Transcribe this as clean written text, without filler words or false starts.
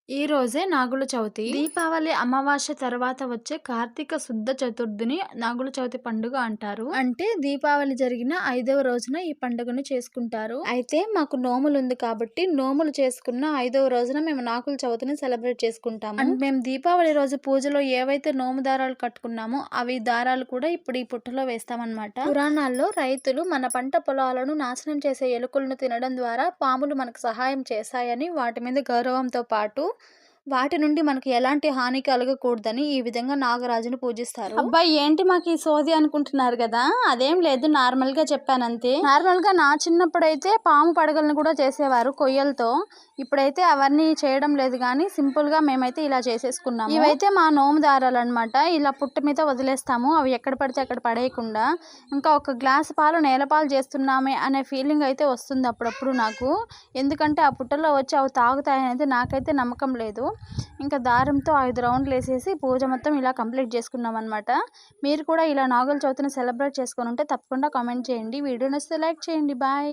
ఈ రోజే నాగుల చవితి. దీపావళి అమావాస్య తర్వాత వచ్చే కార్తీక శుద్ధ చతుర్థిని నాగుల చవితి పండుగ అంటారు. అంటే దీపావళి జరిగిన 5వ రోజున ఈ పండుగను చేసుకుంటారు. అయితే మాకు నోములు ఉంది కాబట్టి నోములు చేసుకున్న 5వ రోజున మేము నాగుల చవితిని సెలబ్రేట్ చేసుకుంటాము. అండ్ మేము దీపావళి రోజు పూజలో ఏవైతే నోము దారాలు కట్టుకున్నామో అవి దారాలు కూడా ఇప్పుడు ఈ పుట్టలో వేస్తామన్నమాట. పురాణాల్లో రైతులు మన పంట పొలాలను నాశనం చేసే ఎలుకలను తినడం ద్వారా పాములు మనకు సహాయం చేశాయని, వాటి మీద గౌరవంతో పాటు వాటి నుండి మనకి ఎలాంటి హాని కలగకూడదని ఈ విధంగా నాగరాజును పూజిస్తారు. అబ్బాయి ఏంటి మాకు ఈ సోది అనుకుంటున్నారు కదా, అదేం లేదు, నార్మల్ గా చెప్పానంతే. నార్మల్ గా నా చిన్నప్పుడైతే పాము పడగలను కూడా చేసేవారు కొయ్యలతో. ఇప్పుడైతే అవన్నీ చేయడం లేదు, కానీ సింపుల్ గా మేమైతే ఇలా చేసేసుకున్నాము. ఇవైతే మా నోము దారాలు అనమాట. ఇలా పుట్ట మీద వదిలేస్తాము, అవి ఎక్కడ పడితే అక్కడ పడేయకుండా. ఇంకా ఒక గ్లాస్ పాలు నేలపాలు చేస్తున్నామే అనే ఫీలింగ్ అయితే వస్తుంది అప్పుడప్పుడు నాకు. ఎందుకంటే ఆ పుట్టలో వచ్చి అవి తాగుతాయనేది నాకైతే నమ్మకం లేదు. ఇంకా దారంతో 5 రౌండ్లు వేసేసి పూజ మొత్తం ఇలా కంప్లీట్ చేసుకున్నాం అనమాట. మీరు కూడా ఇలా నాగుల చవితిని సెలబ్రేట్ చేసుకొని ఉంటే తప్పకుండా కామెంట్ చేయండి. వీడియో నచ్చితే లైక్ చేయండి. బాయ్.